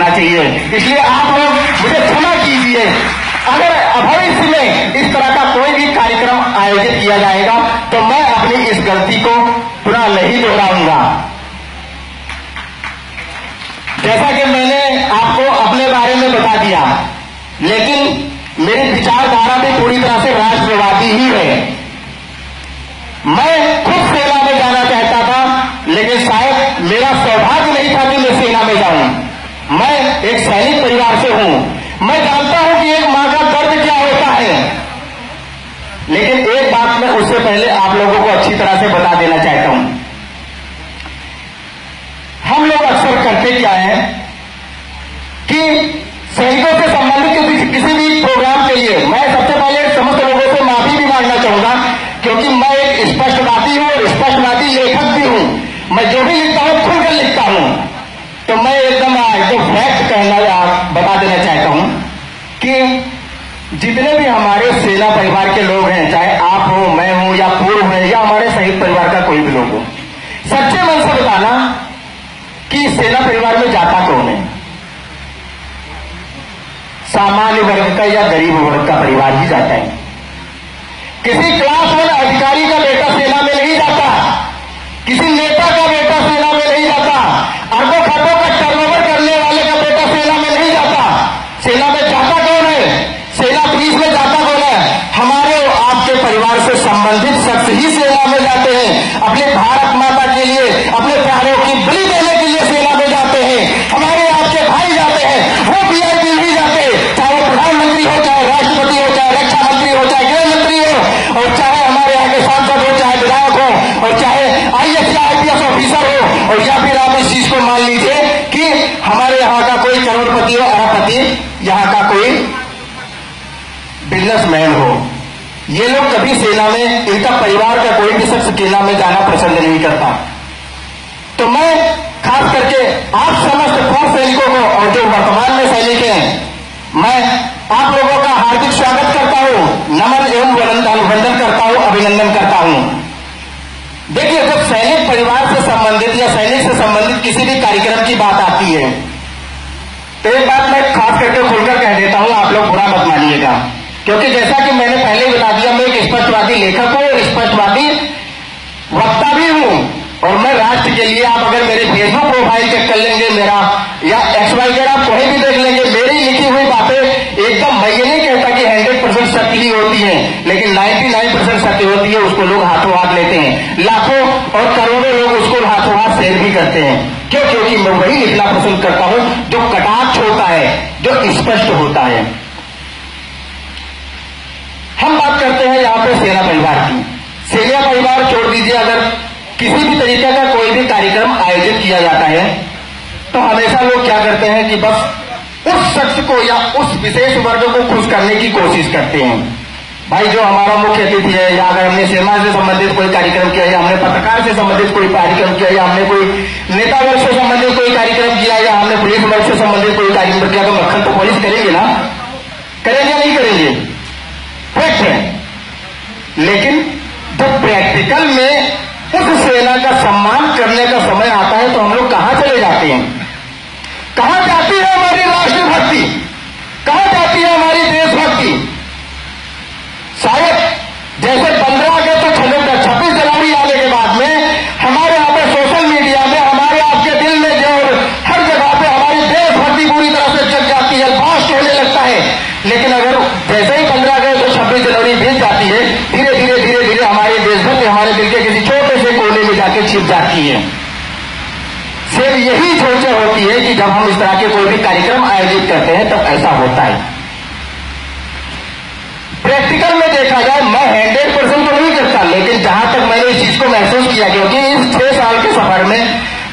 करना चाहिए। इसलिए आप लोग मुझे क्षमा कीजिए, अगर भविष्य में इस तरह का कोई भी कार्यक्रम आयोजित किया जाएगा तो मैं अपनी इस गलती को पुनः नहीं दोहराऊंगा। जैसा कि मैंने आपको अपने बारे में बता दिया, लेकिन मेरी विचारधारा भी पूरी तरह से राष्ट्रवादी ही है। मैं खुद सेना में जाना चाहता था, लेकिन शायद मेरा सौभाग्य नहीं था कि मैं सेना में जाऊं। मैं एक सैनिक परिवार से हूं, मैं जानता हूं कि एक मां का दर्द क्या होता है। लेकिन एक बात मैं उससे पहले आप लोगों को अच्छी तरह से बता देना चाहता हूं। हम लोग अक्सर करते क्या है कि सैनिकों से संबंधित किसी भी प्रोग्राम के लिए मैं सबसे पहले समस्त लोगों से माफी भी मांगना चाहूंगा, क्योंकि मैं एक स्पष्टवादी हूं और स्पष्टवादी लेखक भी हूं। मैं जो भी लिखता हूं खुलकर लिखता हूं, तो मैं एकदम फैक्ट कहना बता देना चाहता हूं कि जितने भी हमारे सेना परिवार के लोग हैं, चाहे आप हो, मैं हूं या पूर्व है या हमारे शहीद परिवार का कोई भी लोग हो, सच्चे मन से बताना कि सेना परिवार में जाता कौन है। सामान्य वर्ग का या गरीब वर्ग का परिवार ही जाता है। किसी क्लास वन अधिकारी का बेटा सेना में नहीं जाता, किसी नेता का बेटा सेना में नहीं जाता, अरबों खरबों का टर्नओवर करने वाले का बेटा सेना में नहीं जाता। सेना में जाता कौन है? सेना पुलिस में जाता कौन है? हमारे और आपके परिवार से संबंधित शख्स ही सेना में जाते हैं। अपने भारत माता के लिए, अपने प्यारों की बलि देने के लिए सेना में जाते हैं। हमारे आपके भाई जाते हैं, वो वीआईपी नहीं जाते, चाहे वो प्रधानमंत्री हो, चाहे राष्ट्रपति हो, चाहे रक्षा मंत्री हो, चाहे गृह मंत्री हो, और चाहे हमारे यहाँ के सांसद हो, चाहे विधायक हो, और चाहे आईएएस या आईपीएस ऑफिसर हो, और या फिर आप इस चीज को मान लीजिए कि हमारे यहाँ का कोई करोड़पति हो, अरबपति, यहाँ का कोई बिजनेसमैन हो। ये लोग कभी सेना में, इनका परिवार का कोई भी शख्स सेना में जाना पसंद नहीं करता। तो मैं खास करके आप समस्त पूर्व सैनिकों को और जो वर्तमान में सैनिक हैं, मैं आप लोगों का हार्दिक स्वागत करता हूं, नमन एवं वंदन करता हूं, अभिनंदन करता हूं। देखिए, जब सैनिक परिवार से संबंधित या सैनिक से संबंधित किसी भी कार्यक्रम की बात आती है, तो एक बात मैं खास करके खुलकर कह देता हूं, आप लोग बुरा मत मानिएगा, क्योंकि जैसा कि मैंने पहले बता दिया, मैं एक स्पष्टवादी लेखक हूं और स्पष्टवादी वक्ता भी हूं। और मैं राष्ट्र के लिए, आप अगर मेरे फेसबुक प्रोफाइल चेक कर लेंगे मेरा, या XYZ आप कोई भी देख लेंगे, मेरी लिखी हुई बातें एकदम, मैं ये नहीं कहता कि 100% सत्य ही होती है, लेकिन 99% सत्य होती है। उसको लोग हाथों हाथ लेते हैं, लाखों और करोड़ों लोग उसको हाथों हाथ शेयर भी करते हैं। क्यों? क्योंकि मैं वही लिखना पसंद करता हूं जो कटाक्ष होता है, जो स्पष्ट होता है। हम बात करते हैं यहाँ पे सेना परिवार की। सेना परिवार छोड़ दीजिए, अगर किसी भी तरीके का कोई भी कार्यक्रम आयोजित किया जाता है तो हमेशा लोग क्या करते हैं कि बस उस शख्स को या उस विशेष वर्ग को खुश करने की कोशिश करते हैं। भाई, जो हमारा मुख्य अतिथि है, या अगर हमने सेना से संबंधित कोई कार्यक्रम किया, या हमने पत्रकार से संबंधित कोई कार्यक्रम किया, या हमने कोई नेता वर्ग से संबंधित कोई कार्यक्रम किया, या हमने पुलिस वर्ग से संबंधित कोई कार्यक्रम किया, तो मक्खन तो पुलिस करेंगे ना, करेंगे नहीं करेंगे, फैक्ट है। लेकिन जब प्रैक्टिकल में उस सेना का सम्मान करने का समय आता है तो हम लोग कहां चले जाते हैं? कहां जाती है हमारी राष्ट्रभक्ति? कहां जाती है हमारी देशभक्ति? शायद जैसे 15 अगस्त तो 26 जनवरी आने के बाद में हमारे यहाँ पे सोशल मीडिया में, हमारे आपके दिल में, जो हर जगह पे हमारी देशभक्ति पूरी तरह से जग जाती है, भाष्य होने लगता है। लेकिन अगर जैसे ही 15 अगस्त तो 26 जनवरी बीत जाती है, धीरे धीरे धीरे धीरे हमारी देशभक्ति हमारे दिल के किसी छोटे से कोने में जाके छिप जाती है। सिर्फ यही सोच होती है कि जब हम इस तरह के कोई भी कार्यक्रम आयोजित करते हैं तब ऐसा होता है। प्रैक्टिकल में देखा जाए, मैं 100% तो नहीं करता, लेकिन जहां तक मैंने इस चीज को महसूस किया, क्योंकि इस 6 साल के सफर में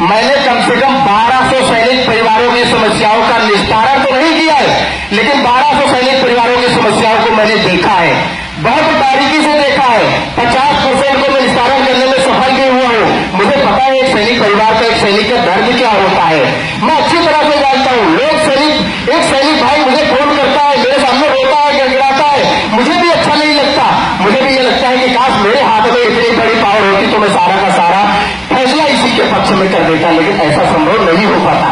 मैंने कम से कम 1200 सैनिक परिवारों की समस्याओं का निस्तारण तो नहीं किया है, लेकिन 1200 सैनिक परिवारों की समस्याओं को मैंने देखा है, बहुत बारीकी से देखा है। 50% को मैं निस्तारण करने में सफल भी हुआ हूं। मुझे पता है एक सैनिक परिवार का, एक सैनिक का दर्द क्या होता है, मैं अच्छी तरह से जानता हूं। एक सैनिक भाई मुझे फोन करता है, मेरे सामने रोता है, गिड़गिड़ाता है, मुझे भी अच्छा नहीं लगता। मुझे भी ये लगता है कि काश मेरे हाथ में इतनी बड़ी पावर होती तो मैं सारा का सारा फैसला इसी के पक्ष में कर देता, लेकिन ऐसा संभव नहीं हो पाता।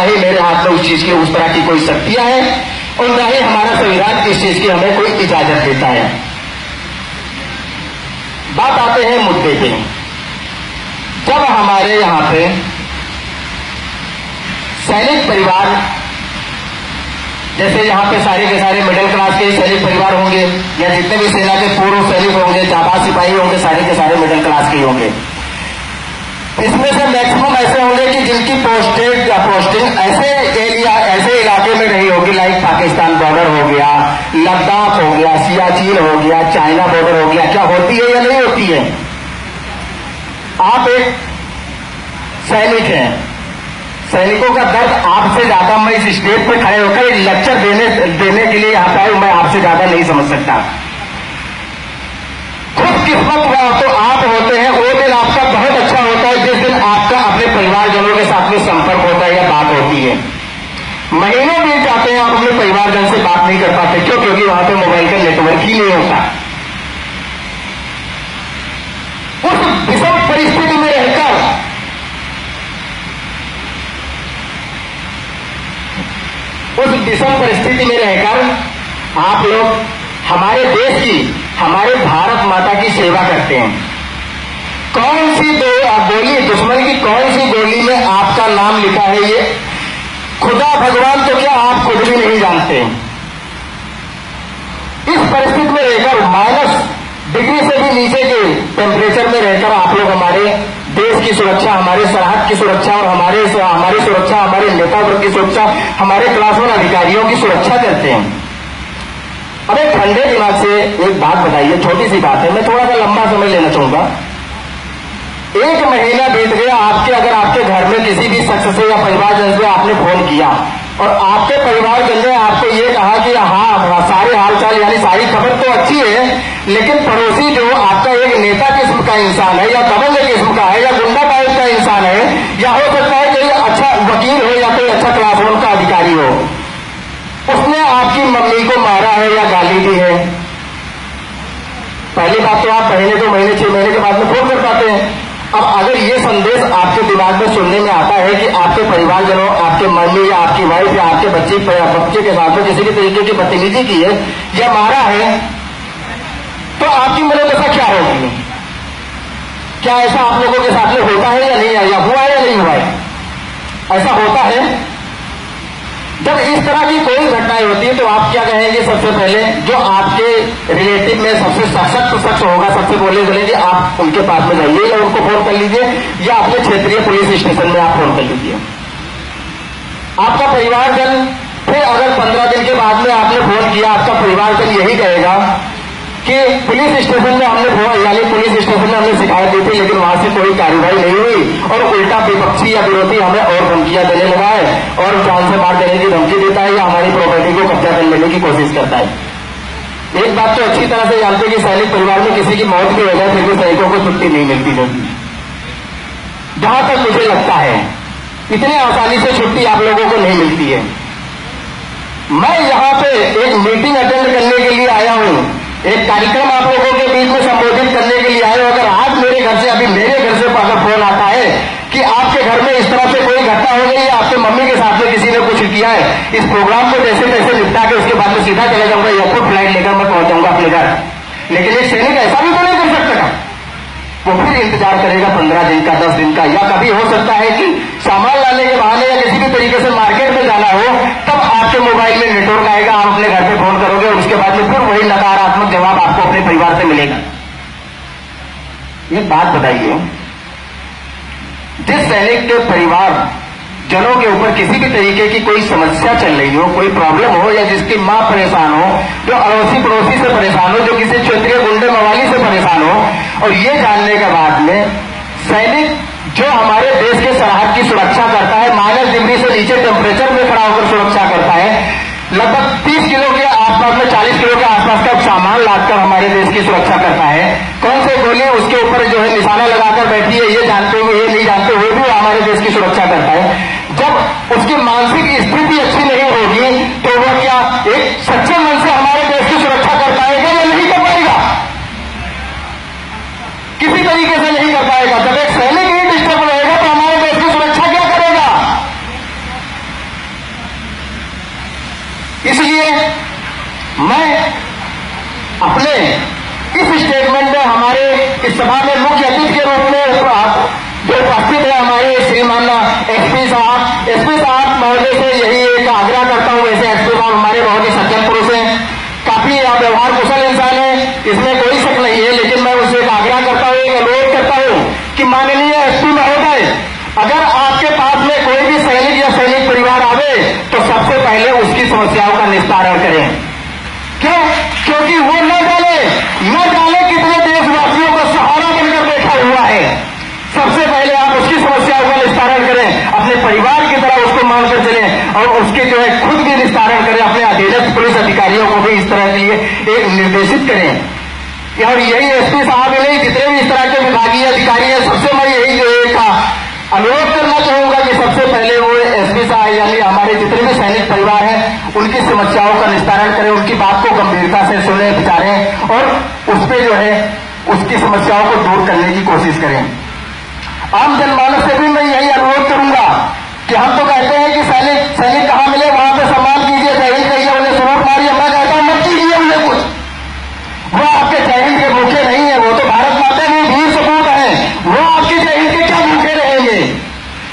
ना ही मेरे हाथ में उस चीज की उस तरह की कोई शक्तियां हैं और ना ही हमारा संविधान इस चीज की हमें कोई इजाजत देता है। बात आते हैं मुद्दे पे। जब हमारे यहां पे सैनिक परिवार, जैसे यहाँ पे सारे के सारे मिडिल क्लास के सैनिक परिवार होंगे या जितने भी सेना के पूर्व सैनिक होंगे, जाबाज सिपाही होंगे, सारे के सारे मिडिल क्लास के होंगे। इसमें से मैक्सिमम ऐसे होंगे कि जिनकी पोस्टिंग ऐसे एरिया, ऐसे इलाके में रही होगी, लाइक पाकिस्तान बॉर्डर हो गया, लद्दाख हो गया, सियाचिन हो गया, चाइना बॉर्डर हो गया। क्या होती है या नहीं होती है? आप एक सैनिक हैं, सैनिकों का दर्द आपसे ज्यादा मैं इस स्टेज पर खड़े होकर लेक्चर देने के लिए यहाँ पे मैं आपसे ज्यादा नहीं समझ सकता। खुद किस्मत तो आप होते हैं, वो दिन आपका बहुत अच्छा होता है जिस दिन आपका अपने परिवारजनों के साथ में संपर्क होता है या बात होती है। महीनों बीत जाते हैं, आप अपने परिवारजन से बात नहीं कर पाते। क्यों? क्योंकि वहां पे मोबाइल का नेटवर्क ही नहीं होता। उस विषम परिस्थिति में रहकर आप लोग हमारे देश की, हमारे भारत माता की सेवा करते हैं। कौन सी गोली, दुश्मन की कौन सी गोली में आपका नाम लिखा है, ये खुदा भगवान तो क्या आप खुद भी नहीं जानते। इस परिस्थिति में रहकर, माइनस डिग्री से भी नीचे के टेम्परेचर में रहकर आप लोग हमारे देश की सुरक्षा, हमारे सरहद की सुरक्षा और हमारी सुरक्षा, हमारे नेता वर्ग की सुरक्षा, हमारे क्लास वन अधिकारियों की सुरक्षा करते हैं। अब एक ठंडे दिमाग से एक बात बताइए, छोटी सी बात है, मैं थोड़ा सा लंबा समय लेना चाहूंगा। एक महीना बीत गया, अगर आपके घर में किसी भी शख्स से या परिवारजन से आपने फोन किया और आपके परिवारजन ने आपको ये कहा कि हाँ सारे हालचाल यानी सारी खबर तो अच्छी है, लेकिन पड़ोसी जो आपका एक नेता किस्म का इंसान है या दबंग किस्म का है या गुंडा टाइप का इंसान है, या हो सकता है कोई अच्छा वकील हो या कोई अच्छा क्लास वन का अधिकारी हो, उसने आपकी मम्मी को मारा है या गाली दी है। पहली बात तो आप महीने 2 महीने 6 महीने के बाद में फोन कर पाते हैं। अब अगर ये संदेश आपके दिमाग में सुनने में आता है कि आपके परिवारजनों, आपके मम्मी या आपकी वाइफ या आपके बच्चे के साथ में किसी भी तरीके की बदतमीजी की है या मारा है, तो आपकी मनोदशा क्या होगी? क्या ऐसा आप लोगों के साथ में होता है या नहीं, या हुआ है या नहीं हुआ है? ऐसा होता है। जब इस तरह की कोई घटनाएं होती है तो आप क्या कहेंगे? सबसे पहले जो आपके रिलेटिव में सबसे सशक्त शख्स होगा, सबसे पहले बोलेंगे आप उनके पास में जाइए या उनको फोन कर लीजिए या अपने क्षेत्रीय पुलिस स्टेशन में आप फोन कर लीजिए। आपका परिवारजन फिर अगर 15 दिन के बाद में आपने फोन किया, आपका परिवारजन यही कहेगा कि पुलिस स्टेशन में हमने फोन, यानी पुलिस स्टेशन में हमने शिकायत दी थी लेकिन वहां से कोई कार्रवाई नहीं हुई और उल्टा विपक्षी या विरोधी हमें और धमकियां देने लगा है और जान से मार देने की धमकी देता है या हमारी प्रॉपर्टी को कब्जा कर लेने की कोशिश करता है। एक बात तो अच्छी तरह से जानते हैं कि सैनिक परिवार में किसी की मौत भी हो जाए फिर भी सैनिकों को छुट्टी नहीं मिलती होगी। जहां तक मुझे लगता है इतने आसानी से छुट्टी आप लोगों को नहीं मिलती है। मैं यहां पे एक मीटिंग अटेंड करने के लिए आया हूं, एक कार्यक्रम आप लोगों के बीच में संबोधित करने के लिए आए हो। अगर आज मेरे घर से, अभी मेरे घर से अगर फोन आता है कि आपके घर में इस तरह से कोई घटना हो गई, आपके मम्मी के साथ में किसी ने कुछ किया है, इस प्रोग्राम को जैसे तैसे निपटा के उसके बाद में सीधा चला जाऊंगा, एयरपोर्ट फ्लाइट लेकर मैं पहुंच जाऊंगा अपने घर। लेकिन एक सैनिक ऐसा भी तो नहीं कर सकता, वो फिर इंतजार करेगा 15 दिन का, 10 दिन का, या कभी हो सकता है कि सामान लाने के बहाने या किसी भी तरीके से मार्केट में जाना हो, तब आपके मोबाइल में नेटवर्क आएगा, आप अपने घर पे फोन करोगे और उसके बाद में फिर वही नकारात्मक जवाब आपको अपने परिवार से मिलेगा। एक बात बताइए, जिस सैनिक के परिवार जनों के ऊपर किसी भी तरीके की कोई समस्या चल रही हो, कोई प्रॉब्लम हो, या जिसकी मां परेशान हो, जो अड़ोसी पड़ोसी से परेशान हो, जो किसी क्षेत्रीय गुंडे मवाली से परेशान हो, और ये जानने के बाद में सैनिक जो हमारे देश के सरहद की सुरक्षा करता है, माइनस डिग्री से नीचे टेम्परेचर में खड़ा होकर सुरक्षा करता है, लगभग 30 किलो के आसपास में 40 किलो के आसपास का सामान लादकर हमारे देश की सुरक्षा करता है, कौन से गोली उसके ऊपर जो है निशाना लगाकर बैठी है ये जानते हुए, ये नहीं जानते हुए भी हमारे देश की सुरक्षा करता है। जब उसकी मानसिक स्थिति अच्छी नहीं होगी तो वह क्या एक सच्चे मन से हमारे देश की सुरक्षा कर पाएगा या नहीं कर पाएगा? किसी तरीके से नहीं कर पाएगा। जब एक सैनिक ही डिस्टर्ब रहेगा तो हमारे देश की सुरक्षा क्या करेगा? इसलिए मैं अपने इस स्टेटमेंट में हमारे इस सभा में मुख्य अतिथि के रूप में जो उपस्थित है हमारे श्रीमान एसपी साहब महोदय से यही एक आग्रह करता हूं। वैसे एसपी साहब हमारे बहुत ही सज्जन पुरुष हैं, काफी व्यवहार कुशल इंसान है, इसमें कोई शक नहीं है, लेकिन मैं उसे एक आग्रह करता हूं, एक अनुरोध करता हूं कि माननीय एसपी महोदय, अगर आपके पास में कोई भी सैनिक या सैनिक परिवार आवे तो सबसे पहले उसकी समस्याओं का निस्तारण करें। क्यों? क्योंकि वो न जाने कितने देशवासियों का सहारा बनकर बैठा हुआ है। सबसे पहले आप उसकी समस्याओं का निस्तारण करें, अपने परिवार की तरह उसको मानकर चलें और उसके जो है खुद भी निस्तारण करें, अपने अधीनस्थ पुलिस अधिकारियों को भी इस तरह के लिए एक निर्देशित करें। और यही एसपी साहब नहीं, जितने भी इस तरह के विभागीय अधिकारी हैं, सबसे मैं यही जो एक अनुरोध करना चाहूंगा कि सबसे पहले वो एसपी साहब यानी हमारे जितने भी सैनिक परिवार हैं उनकी समस्याओं का निस्तारण करें, उनकी बात को गंभीरता से सुने, विचारें और उस पर जो है उसकी समस्याओं को दूर करने की कोशिश करें। आम जनमानस से भी मैं यही अनुरोध करूंगा कि हम तो कहते हैं कि सैनिक कहां मिले वहां पर सम्मान कीजिए, जय हिंद कहिए, उन्हें सपोर्ट मारिए। मैं कहता हूं मत कीजिए उन्हें कुछ, वो आपके जय हिंद के भूखे नहीं है, वो तो भारत माता के वीर सपूत है, वो आपके जय हिंद के क्या भूखे रहेंगे।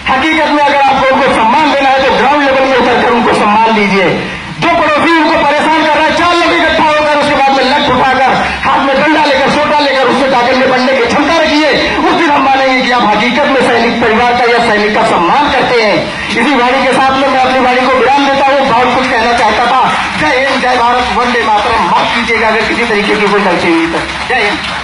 हकीकत में अगर आपको उनको सम्मान देना है तो ग्राउंड लेवल में उतरकर उनको सम्मान दीजिए। जो पड़ोसी उनको परेशान कर रहा है, 4 लोग इकट्ठा होकर उसके बाद में लठ उठाकर हाथ में डंडा लेकर सोटा लेकर उससे जाकर में बनने की क्षमता रखिए, उस दिन हम मानेंगे कि आप हकीकत में सैनिक परिवार का या सैनिक का सम्मान करते हैं। इसी वाणी के साथ में मैं अपनी वाणी को विराम देता हूं। बहुत कुछ कहना चाहता था। जय हिंद, जय भारत, वंदे मातरम। माफ कीजिएगा अगर किसी तरीके की कोई गलती हुई तो। जय हिंद।